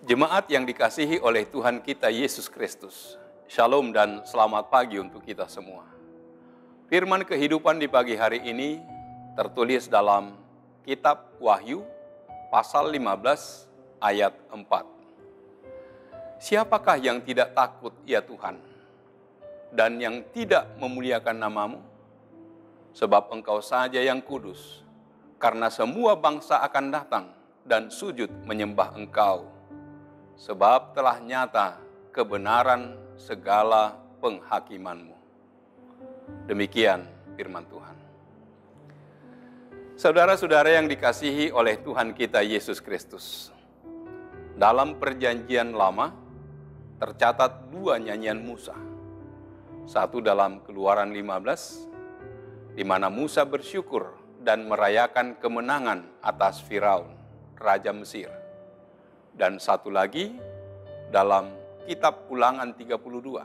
Jemaat yang dikasihi oleh Tuhan kita Yesus Kristus, Shalom dan selamat pagi untuk kita semua. Firman kehidupan di pagi hari ini tertulis dalam Kitab Wahyu, pasal 15, ayat 4. Siapakah yang tidak takut, ya Tuhan, dan yang tidak memuliakan namamu? Sebab Engkau saja yang kudus, karena semua bangsa akan datang dan sujud menyembah Engkau. Sebab telah nyata kebenaran segala penghakiman-Mu. Demikian firman Tuhan. Saudara-saudara yang dikasihi oleh Tuhan kita Yesus Kristus, dalam perjanjian lama tercatat dua nyanyian Musa. Satu dalam Keluaran 15, di mana Musa bersyukur dan merayakan kemenangan atas Firaun, Raja Mesir. Dan satu lagi dalam Kitab Ulangan 32,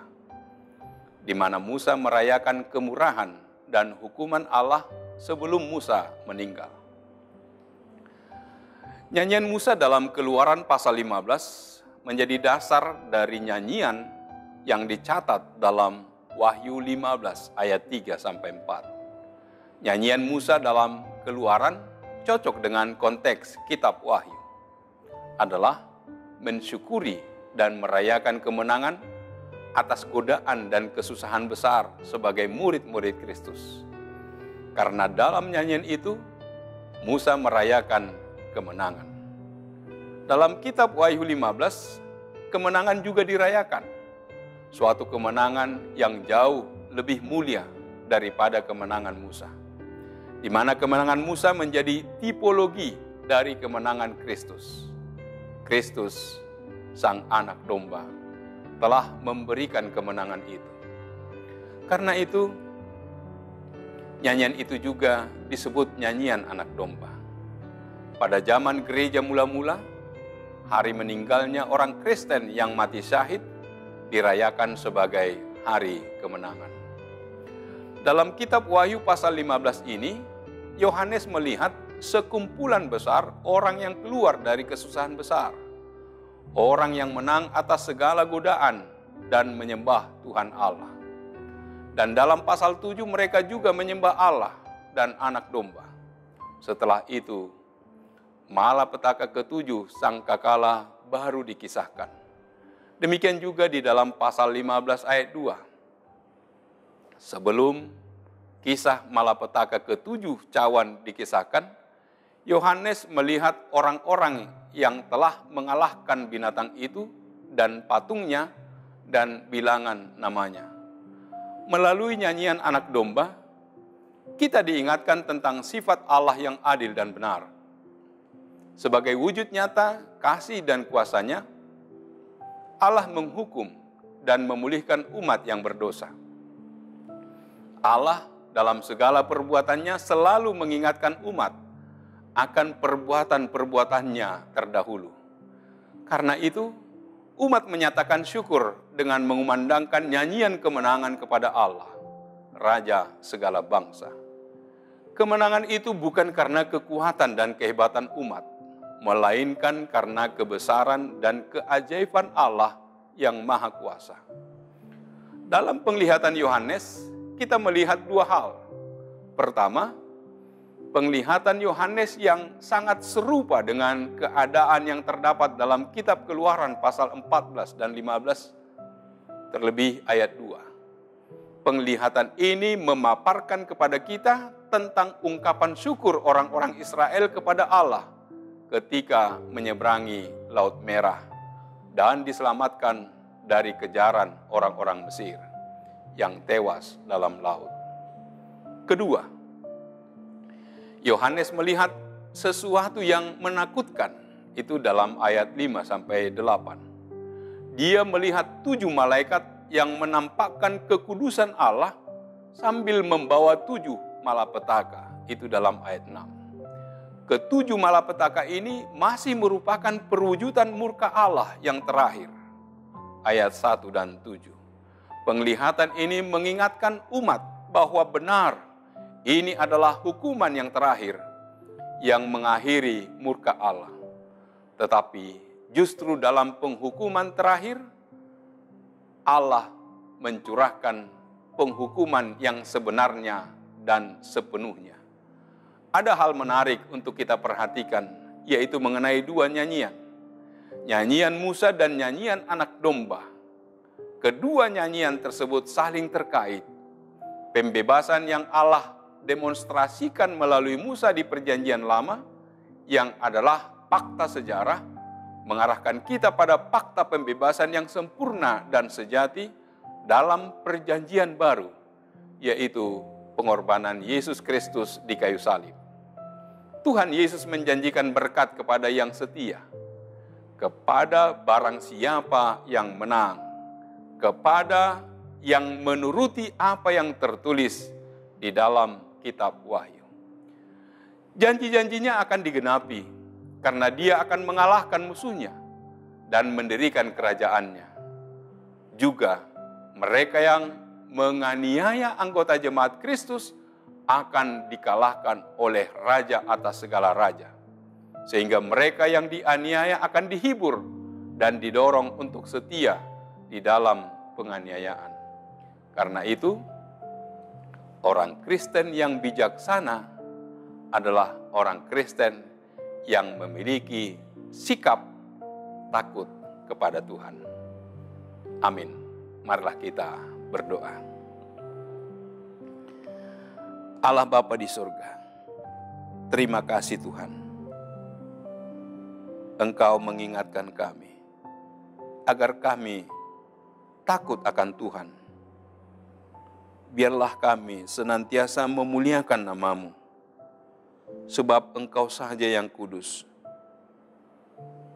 di mana Musa merayakan kemurahan dan hukuman Allah sebelum Musa meninggal. Nyanyian Musa dalam Keluaran pasal 15 menjadi dasar dari nyanyian yang dicatat dalam Wahyu 15 ayat 3-4. Nyanyian Musa dalam Keluaran cocok dengan konteks Kitab Wahyu, adalah mensyukuri dan merayakan kemenangan atas godaan dan kesusahan besar sebagai murid-murid Kristus. Karena dalam nyanyian itu, Musa merayakan kemenangan. Dalam Kitab Wahyu 15, kemenangan juga dirayakan. Suatu kemenangan yang jauh lebih mulia daripada kemenangan Musa, di mana kemenangan Musa menjadi tipologi dari kemenangan Kristus. Kristus, Sang Anak Domba, telah memberikan kemenangan itu. Karena itu, nyanyian itu juga disebut nyanyian Anak Domba. Pada zaman gereja mula-mula, hari meninggalnya orang Kristen yang mati syahid dirayakan sebagai hari kemenangan. Dalam Kitab Wahyu pasal 15 ini, Yohanes melihat sekumpulan besar orang yang keluar dari kesusahan besar. Orang yang menang atas segala godaan dan menyembah Tuhan Allah. Dan dalam pasal 7 mereka juga menyembah Allah dan Anak Domba. Setelah itu, malapetaka ke-7 sangkakala baru dikisahkan. Demikian juga di dalam pasal 15 ayat 2. Sebelum kisah malapetaka ke-7 cawan dikisahkan, Yohanes melihat orang-orang yang telah mengalahkan binatang itu dan patungnya dan bilangan namanya. Melalui nyanyian Anak Domba, kita diingatkan tentang sifat Allah yang adil dan benar. Sebagai wujud nyata kasih dan kuasanya, Allah menghukum dan memulihkan umat yang berdosa. Allah dalam segala perbuatannya selalu mengingatkan umat akan perbuatan-perbuatannya terdahulu. Karena itu, umat menyatakan syukur dengan mengumandangkan nyanyian kemenangan kepada Allah, Raja segala bangsa. Kemenangan itu bukan karena kekuatan dan kehebatan umat, melainkan karena kebesaran dan keajaiban Allah yang Maha Kuasa. Dalam penglihatan Yohanes, kita melihat dua hal. Pertama, penglihatan Yohanes yang sangat serupa dengan keadaan yang terdapat dalam Kitab Keluaran pasal 14 dan 15, terlebih ayat 2. Penglihatan ini memaparkan kepada kita tentang ungkapan syukur orang-orang Israel kepada Allah ketika menyeberangi Laut Merah dan diselamatkan dari kejaran orang-orang Mesir yang tewas dalam laut. Kedua, Yohanes melihat sesuatu yang menakutkan, itu dalam ayat 5-8. Dia melihat 7 malaikat yang menampakkan kekudusan Allah sambil membawa 7 malapetaka, itu dalam ayat 6. Ke-7 malapetaka ini masih merupakan perwujudan murka Allah yang terakhir, ayat 1 dan 7. Penglihatan ini mengingatkan umat bahwa benar ini adalah hukuman yang terakhir yang mengakhiri murka Allah. Tetapi justru dalam penghukuman terakhir, Allah mencurahkan penghukuman yang sebenarnya dan sepenuhnya. Ada hal menarik untuk kita perhatikan, yaitu mengenai dua nyanyian. Nyanyian Musa dan nyanyian anak domba. Kedua nyanyian tersebut saling terkait. Pembebasan yang Allah demonstrasikan melalui Musa di Perjanjian Lama, yang adalah fakta sejarah, mengarahkan kita pada fakta pembebasan yang sempurna dan sejati dalam Perjanjian Baru, yaitu pengorbanan Yesus Kristus di kayu salib. Tuhan Yesus menjanjikan berkat kepada yang setia, kepada barang siapa yang menang, kepada yang menuruti apa yang tertulis di dalam kitab Wahyu. Janji-janjinya akan digenapi, karena dia akan mengalahkan musuhnya dan mendirikan kerajaannya. Juga mereka yang menganiaya anggota jemaat Kristus akan dikalahkan oleh raja atas segala raja. Sehingga mereka yang dianiaya akan dihibur dan didorong untuk setia di dalam penganiayaan. Karena itu, orang Kristen yang bijaksana adalah orang Kristen yang memiliki sikap takut kepada Tuhan. Amin. Marilah kita berdoa. Allah Bapa di surga, terima kasih Tuhan. Engkau mengingatkan kami agar kami takut akan Tuhan. Biarlah kami senantiasa memuliakan nama-Mu, sebab Engkau saja yang kudus.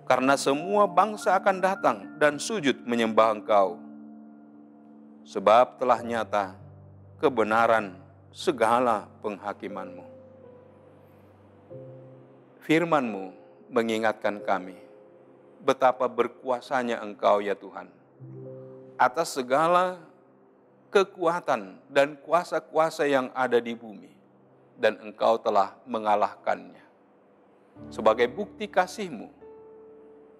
Karena semua bangsa akan datang dan sujud menyembah Engkau, sebab telah nyata kebenaran segala penghakiman-Mu. Firman-Mu mengingatkan kami betapa berkuasanya Engkau ya Tuhan atas segala kekuatan dan kuasa-kuasa yang ada di bumi, dan Engkau telah mengalahkannya. Sebagai bukti kasih-Mu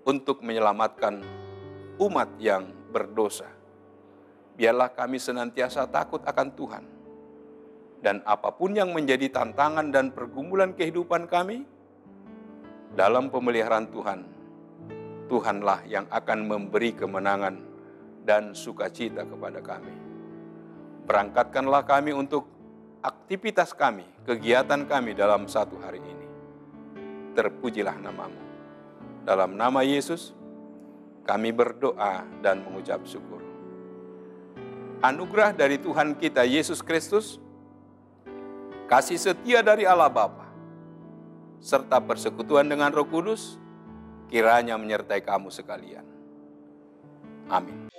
untuk menyelamatkan umat yang berdosa, biarlah kami senantiasa takut akan Tuhan. Dan apapun yang menjadi tantangan dan pergumulan kehidupan kami, dalam pemeliharaan Tuhan, Tuhanlah yang akan memberi kemenangan dan sukacita kepada kami. Berangkatkanlah kami untuk aktivitas kami, kegiatan kami dalam satu hari ini. Terpujilah nama-Mu. Dalam nama Yesus, kami berdoa dan mengucap syukur. Anugerah dari Tuhan kita Yesus Kristus, kasih setia dari Allah Bapa, serta persekutuan dengan Roh Kudus, kiranya menyertai kamu sekalian. Amin.